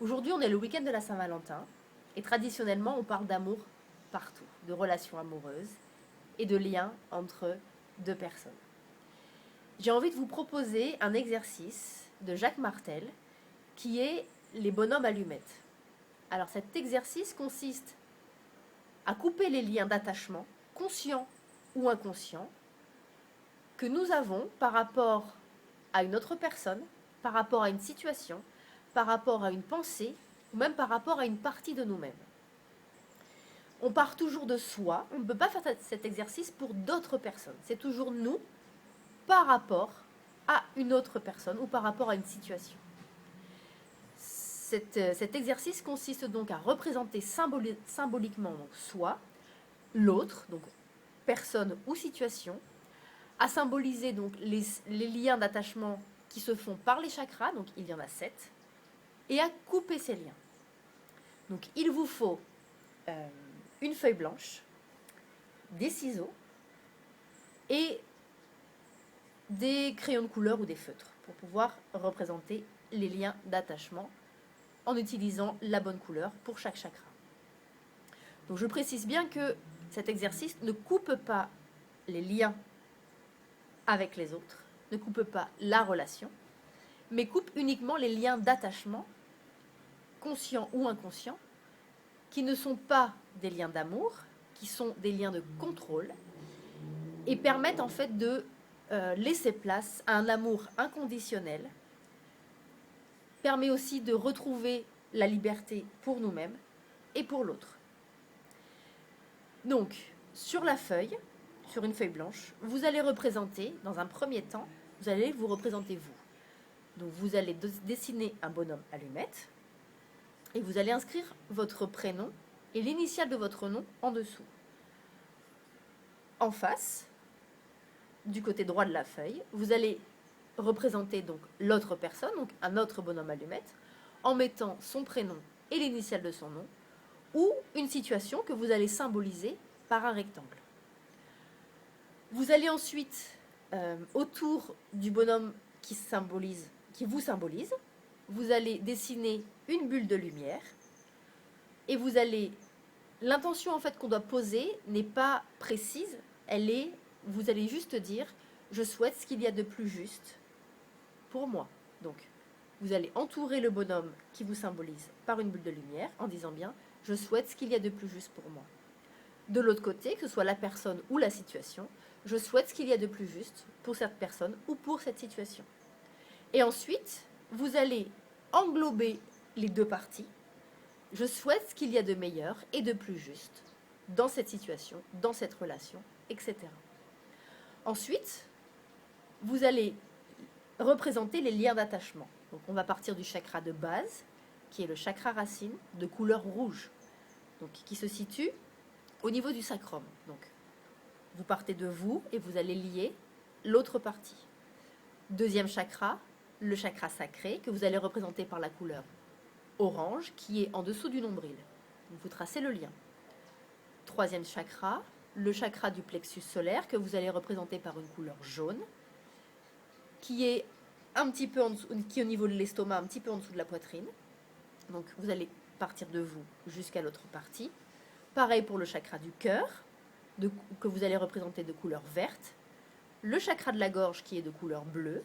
Aujourd'hui, on est le week-end de la Saint-Valentin et traditionnellement, on parle d'amour partout, de relations amoureuses et de liens entre deux personnes. J'ai envie de vous proposer un exercice de Jacques Martel qui est les bonhommes allumettes. Alors cet exercice consiste à couper les liens d'attachement, conscients ou inconscients, que nous avons par rapport à une autre personne, par rapport à une situation, par rapport à une pensée, ou même par rapport à une partie de nous-mêmes. On part toujours de soi, on ne peut pas faire cet exercice pour d'autres personnes. C'est toujours nous par rapport à une autre personne ou par rapport à une situation. Cet exercice consiste donc à représenter symboliquement donc soi, l'autre, donc personne ou situation, à symboliser donc les liens d'attachement qui se font par les chakras, donc il y en a 7, et à couper ces liens. Donc il vous faut une feuille blanche, des ciseaux et des crayons de couleur ou des feutres pour pouvoir représenter les liens d'attachement en utilisant la bonne couleur pour chaque chakra. Donc je précise bien que cet exercice ne coupe pas les liens avec les autres, ne coupe pas la relation, mais coupe uniquement les liens d'attachement, conscients ou inconscients, qui ne sont pas des liens d'amour, qui sont des liens de contrôle, et permettent en fait de laisser place à un amour inconditionnel, permet aussi de retrouver la liberté pour nous-mêmes et pour l'autre. Donc, sur la feuille, sur une feuille blanche, vous allez représenter, dans un premier temps, vous allez vous représenter vous. Donc vous allez dessiner un bonhomme allumette et vous allez inscrire votre prénom et l'initiale de votre nom en dessous. En face, du côté droit de la feuille, vous allez représenter donc l'autre personne, donc un autre bonhomme allumette, en mettant son prénom et l'initiale de son nom, ou une situation que vous allez symboliser par un rectangle. Vous allez ensuite, autour du bonhomme qui vous symbolise, vous allez dessiner une bulle de lumière et l'intention en fait qu'on doit poser n'est pas précise, vous allez juste dire je souhaite ce qu'il y a de plus juste pour moi. Donc vous allez entourer le bonhomme qui vous symbolise par une bulle de lumière en disant bien je souhaite ce qu'il y a de plus juste pour moi. De l'autre côté, que ce soit la personne ou la situation, je souhaite ce qu'il y a de plus juste pour cette personne ou pour cette situation. Et ensuite, vous allez englober les deux parties. Je souhaite ce qu'il y a de meilleur et de plus juste dans cette situation, dans cette relation, etc. Ensuite, vous allez représenter les liens d'attachement. Donc on va partir du chakra de base, qui est le chakra racine, de couleur rouge, donc qui se situe au niveau du sacrum. Donc vous partez de vous et vous allez lier l'autre partie. Deuxième chakra, le chakra sacré, que vous allez représenter par la couleur orange, qui est en dessous du nombril. Donc vous tracez le lien. Troisième chakra, le chakra du plexus solaire, que vous allez représenter par une couleur jaune, qui est un petit peu en dessous, qui est au niveau de l'estomac, un petit peu en dessous de la poitrine. Donc vous allez partir de vous jusqu'à l'autre partie. Pareil pour le chakra du cœur, que vous allez représenter de couleur verte. Le chakra de la gorge qui est de couleur bleue.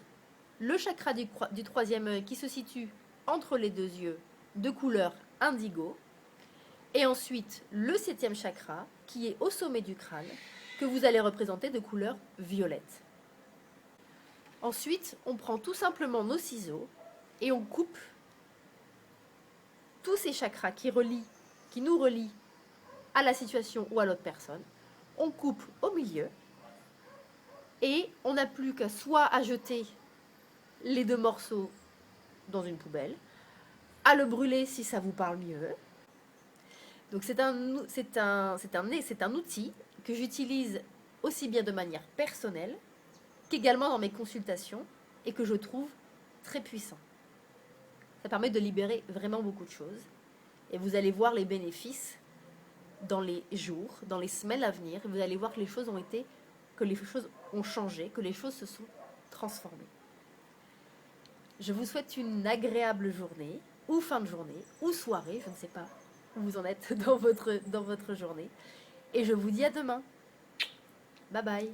Le chakra du troisième œil qui se situe entre les deux yeux de couleur indigo. Et ensuite le septième chakra qui est au sommet du crâne, que vous allez représenter de couleur violette. Ensuite, on prend tout simplement nos ciseaux et on coupe tous ces chakras qui nous relient à la situation ou à l'autre personne. On coupe au milieu et on n'a plus qu'à soit à jeter les deux morceaux dans une poubelle, à le brûler si ça vous parle mieux. Donc c'est un outil que j'utilise aussi bien de manière personnelle qu'également dans mes consultations et que je trouve très puissant. Ça permet de libérer vraiment beaucoup de choses et vous allez voir les bénéfices dans les jours, dans les semaines à venir. Vous allez voir que les choses ont changé, que les choses se sont transformées. Je vous souhaite une agréable journée ou fin de journée, ou soirée, je ne sais pas où vous en êtes dans votre journée. Et je vous dis à demain. Bye bye.